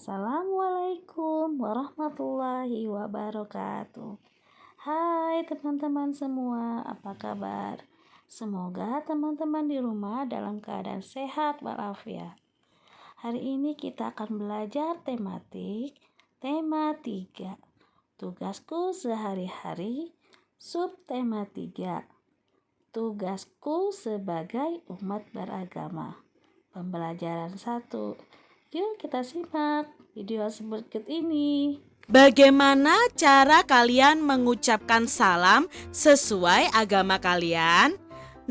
Assalamualaikum warahmatullahi wabarakatuh. Hai teman-teman semua, apa kabar? Semoga teman-teman di rumah dalam keadaan sehat walafiat. Hari ini kita akan belajar tema 3. Tugasku sehari-hari, subtema 3. Tugasku sebagai umat beragama. Pembelajaran 1. Yuk kita simak video berikut ini. Bagaimana cara kalian mengucapkan salam sesuai agama kalian?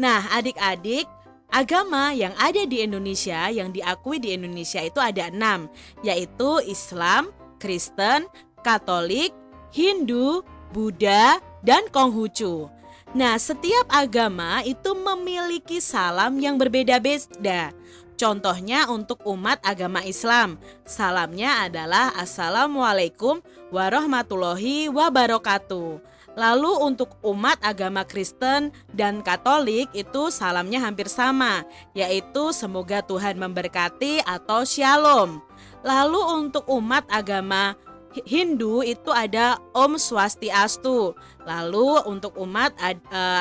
Nah, adik-adik, agama yang ada di Indonesia, yang diakui di Indonesia itu ada 6, yaitu Islam, Kristen, Katolik, Hindu, Buddha, dan Konghucu. Nah, setiap agama itu memiliki salam yang berbeda-beda. Contohnya untuk umat agama Islam, salamnya adalah Assalamualaikum warahmatullahi wabarakatuh. Lalu untuk umat agama Kristen dan Katolik itu salamnya hampir sama, yaitu semoga Tuhan memberkati atau Shalom. Lalu untuk umat agama Hindu itu ada Om Swastiastu. Lalu untuk umat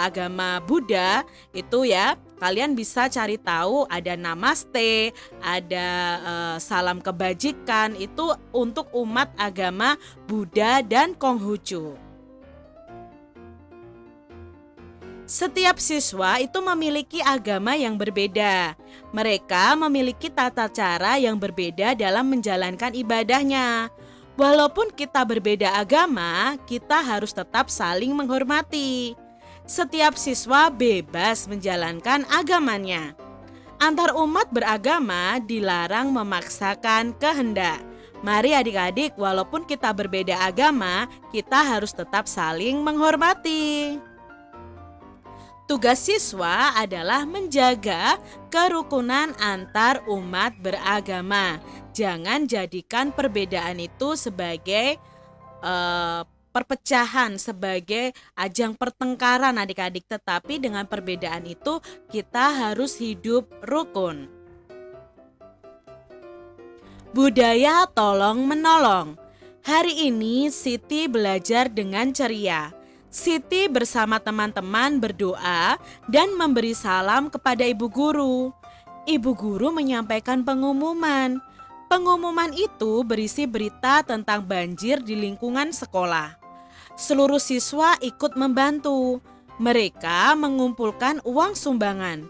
agama Buddha itu ya, kalian bisa cari tahu ada Namaste, ada salam kebajikan, itu untuk umat agama Buddha dan Konghucu. Setiap siswa itu memiliki agama yang berbeda. Mereka memiliki tata cara yang berbeda dalam menjalankan ibadahnya. Walaupun kita berbeda agama, kita harus tetap saling menghormati. Setiap siswa bebas menjalankan agamanya. Antar umat beragama dilarang memaksakan kehendak. Mari adik-adik, walaupun kita berbeda agama, kita harus tetap saling menghormati. Tugas siswa adalah menjaga kerukunan antar umat beragama. Jangan jadikan perbedaan itu sebagai perpecahan, sebagai ajang pertengkaran adik-adik. Tetapi dengan perbedaan itu kita harus hidup rukun. Budaya tolong-menolong. Hari ini Siti belajar dengan ceria. Siti bersama teman-teman berdoa dan memberi salam kepada ibu guru. Ibu guru menyampaikan pengumuman. Pengumuman itu berisi berita tentang banjir di lingkungan sekolah. Seluruh siswa ikut membantu. Mereka mengumpulkan uang sumbangan.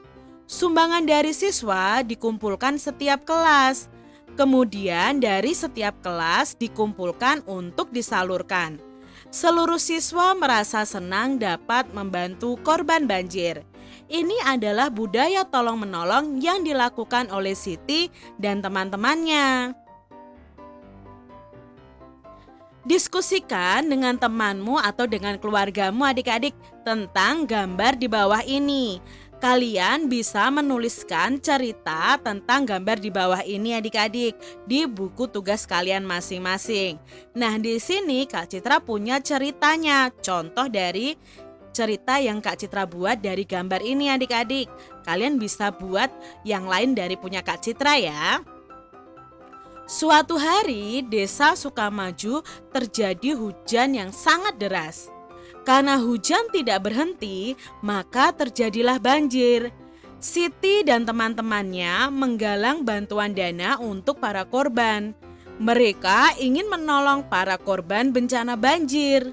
Sumbangan dari siswa dikumpulkan setiap kelas. Kemudian dari setiap kelas dikumpulkan untuk disalurkan. Seluruh siswa merasa senang dapat membantu korban banjir. Ini adalah budaya tolong-menolong yang dilakukan oleh Siti dan teman-temannya. Diskusikan dengan temanmu atau dengan keluargamu adik-adik tentang gambar di bawah ini. Kalian bisa menuliskan cerita tentang gambar di bawah ini adik-adik di buku tugas kalian masing-masing. Nah, di sini Kak Citra punya ceritanya, contoh dari cerita yang Kak Citra buat dari gambar ini adik-adik. Kalian bisa buat yang lain dari punya Kak Citra ya. Suatu hari desa Sukamaju terjadi hujan yang sangat deras. Karena hujan tidak berhenti, maka terjadilah banjir. Siti dan teman-temannya menggalang bantuan dana untuk para korban. Mereka ingin menolong para korban bencana banjir.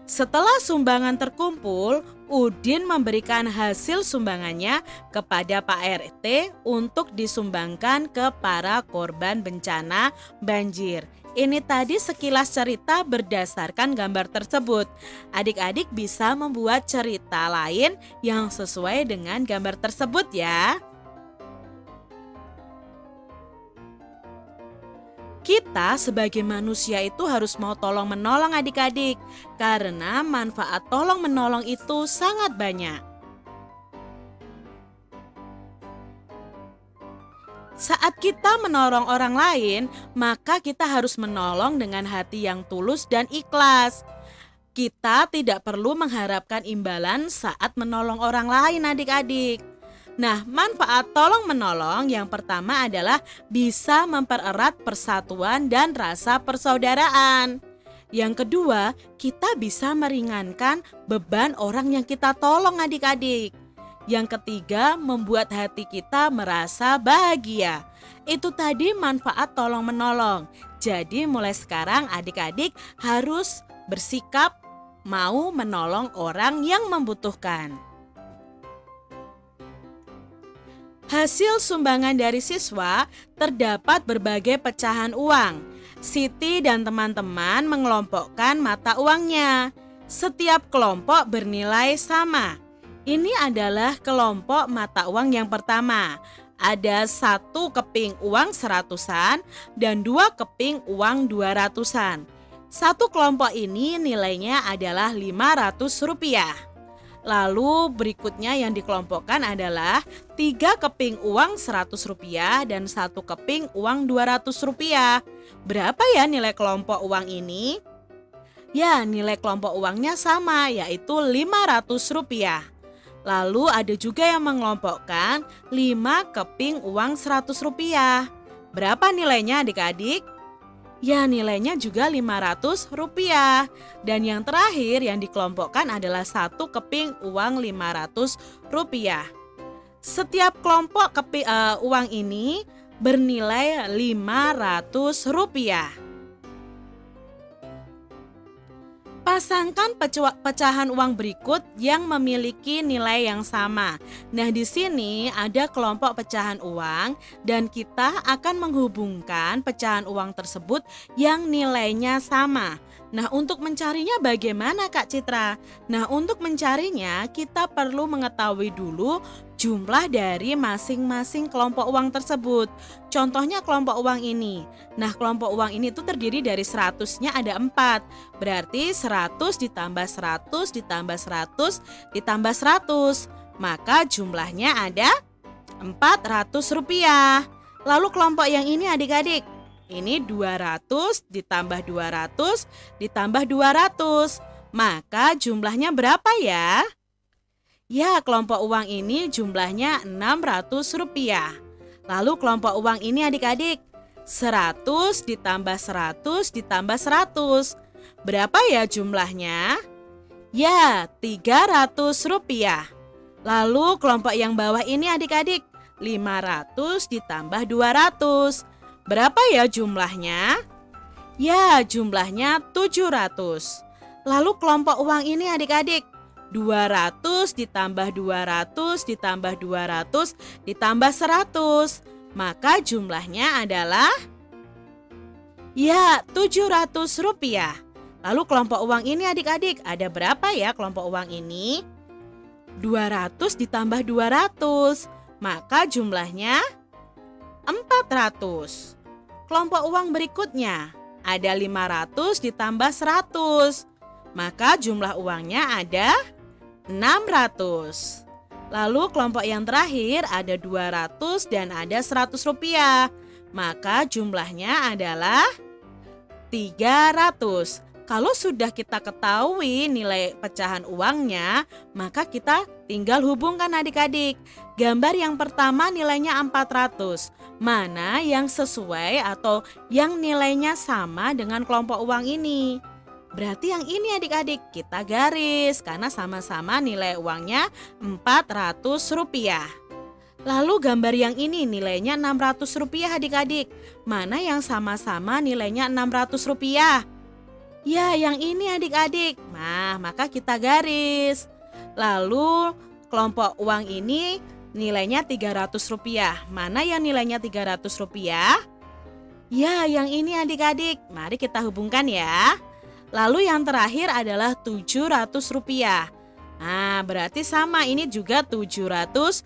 Setelah sumbangan terkumpul, Udin memberikan hasil sumbangannya kepada Pak RT untuk disumbangkan ke para korban bencana banjir. Ini tadi sekilas cerita berdasarkan gambar tersebut. Adik-adik bisa membuat cerita lain yang sesuai dengan gambar tersebut ya. Kita sebagai manusia itu harus mau tolong-menolong adik-adik, karena manfaat tolong-menolong itu sangat banyak. Saat kita menolong orang lain, maka kita harus menolong dengan hati yang tulus dan ikhlas. Kita tidak perlu mengharapkan imbalan saat menolong orang lain adik-adik. Nah, manfaat tolong-menolong yang pertama adalah bisa mempererat persatuan dan rasa persaudaraan. Yang kedua, kita bisa meringankan beban orang yang kita tolong adik-adik. Yang ketiga, membuat hati kita merasa bahagia. Itu tadi manfaat tolong-menolong. Jadi mulai sekarang adik-adik harus bersikap mau menolong orang yang membutuhkan. Hasil sumbangan dari siswa terdapat berbagai pecahan uang. Siti dan teman-teman mengelompokkan mata uangnya. Setiap kelompok bernilai sama. Ini adalah kelompok mata uang yang pertama. Ada 1 keping uang 100-an dan 2 keping uang 200-an. Satu kelompok ini nilainya adalah Rp500. Lalu berikutnya yang dikelompokkan adalah 3 keping uang Rp100 dan 1 keping uang Rp200. Berapa ya nilai kelompok uang ini? Ya, nilai kelompok uangnya sama, yaitu Rp500. Lalu ada juga yang mengelompokkan 5 keping uang Rp100. Berapa nilainya adik-adik? Ya, nilainya juga Rp500. Dan yang terakhir yang dikelompokkan adalah 1 keping uang Rp500. Setiap kelompok uang ini bernilai Rp500. Pasangkan pecahan uang berikut yang memiliki nilai yang sama. Nah, di sini ada kelompok pecahan uang dan kita akan menghubungkan pecahan uang tersebut yang nilainya sama. Nah, untuk mencarinya bagaimana Kak Citra? Nah, untuk mencarinya kita perlu mengetahui dulu jumlah dari masing-masing kelompok uang tersebut. Contohnya kelompok uang ini. Nah, kelompok uang ini tuh terdiri dari 100-nya ada 4. Berarti 100 ditambah 100 ditambah 100 ditambah 100. Maka jumlahnya ada Rp400. Lalu kelompok yang ini adik-adik. Ini 200 ditambah 200 ditambah 200. Maka jumlahnya berapa ya? Ya, kelompok uang ini jumlahnya Rp600. Lalu kelompok uang ini adik-adik, 100 ditambah 100 ditambah 100. Berapa ya jumlahnya? Ya, Rp300. Lalu kelompok yang bawah ini adik-adik, 500 ditambah 200. Berapa ya jumlahnya? Ya, jumlahnya 700. Lalu kelompok uang ini adik-adik, 200 ditambah 200 ditambah 200 ditambah 100. Maka jumlahnya adalah ya Rp700. Lalu kelompok uang ini adik-adik ada berapa ya kelompok uang ini? 200 ditambah 200. Maka jumlahnya 400. Kelompok uang berikutnya ada 500 ditambah 100. Maka jumlah uangnya ada 600. Lalu kelompok yang terakhir ada 200 dan ada Rp100. Maka jumlahnya adalah 300. Kalau sudah kita ketahui nilai pecahan uangnya, maka kita tinggal hubungkan adik-adik. Gambar yang pertama nilainya 400. Mana yang sesuai atau yang nilainya sama dengan kelompok uang ini? Berarti yang ini adik-adik kita garis karena sama-sama nilai uangnya Rp400. Lalu gambar yang ini nilainya Rp600 adik-adik. Mana yang sama-sama nilainya Rp600? Ya, yang ini adik-adik. Nah, maka kita garis. Lalu kelompok uang ini nilainya Rp300. Mana yang nilainya Rp300? Ya, yang ini adik-adik. Mari kita hubungkan ya. Lalu yang terakhir adalah Rp700. Nah, berarti sama, ini juga Rp700.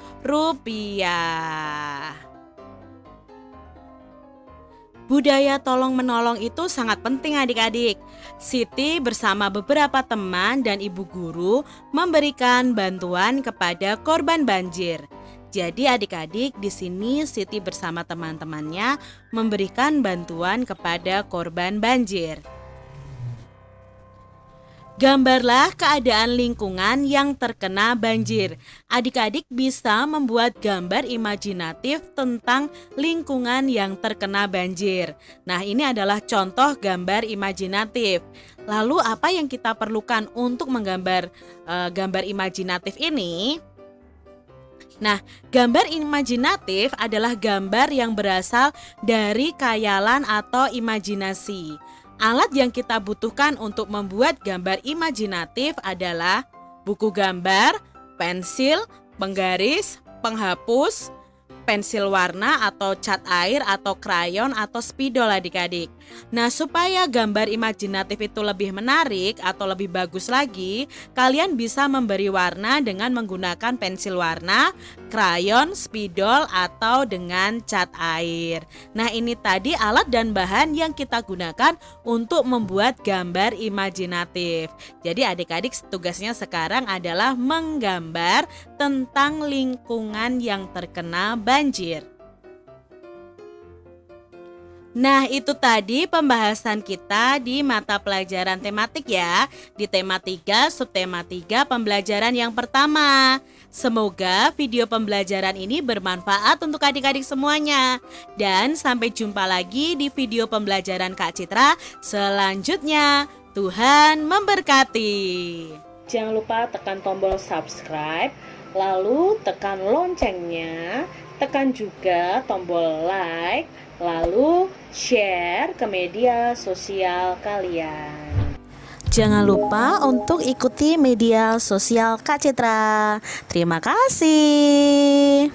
Budaya tolong-menolong itu sangat penting adik-adik. Siti bersama beberapa teman dan ibu guru memberikan bantuan kepada korban banjir. Jadi adik-adik di sini Siti bersama teman-temannya memberikan bantuan kepada korban banjir. Gambarlah keadaan lingkungan yang terkena banjir. Adik-adik bisa membuat gambar imajinatif tentang lingkungan yang terkena banjir. Nah, ini adalah contoh gambar imajinatif. Lalu apa yang kita perlukan untuk menggambar gambar imajinatif ini? Nah, gambar imajinatif adalah gambar yang berasal dari khayalan atau imajinasi. Alat yang kita butuhkan untuk membuat gambar imajinatif adalah buku gambar, pensil, penggaris, penghapus, pensil warna atau cat air atau krayon atau spidol adik-adik. Nah, supaya gambar imajinatif itu lebih menarik atau lebih bagus lagi, kalian bisa memberi warna dengan menggunakan pensil warna, krayon, spidol atau dengan cat air. Nah, ini tadi alat dan bahan yang kita gunakan untuk membuat gambar imajinatif. Jadi adik-adik tugasnya sekarang adalah menggambar tentang lingkungan yang terkena banjir. Nah, itu tadi pembahasan kita di mata pelajaran tematik ya. Di tema 3, subtema 3, pembelajaran yang pertama. Semoga video pembelajaran ini bermanfaat untuk adik-adik semuanya. Dan sampai jumpa lagi di video pembelajaran Kak Citra selanjutnya. Tuhan memberkati. Jangan lupa tekan tombol subscribe, lalu tekan loncengnya, tekan juga tombol like, lalu share ke media sosial kalian. Jangan lupa untuk ikuti media sosial Kak Citra. Terima kasih.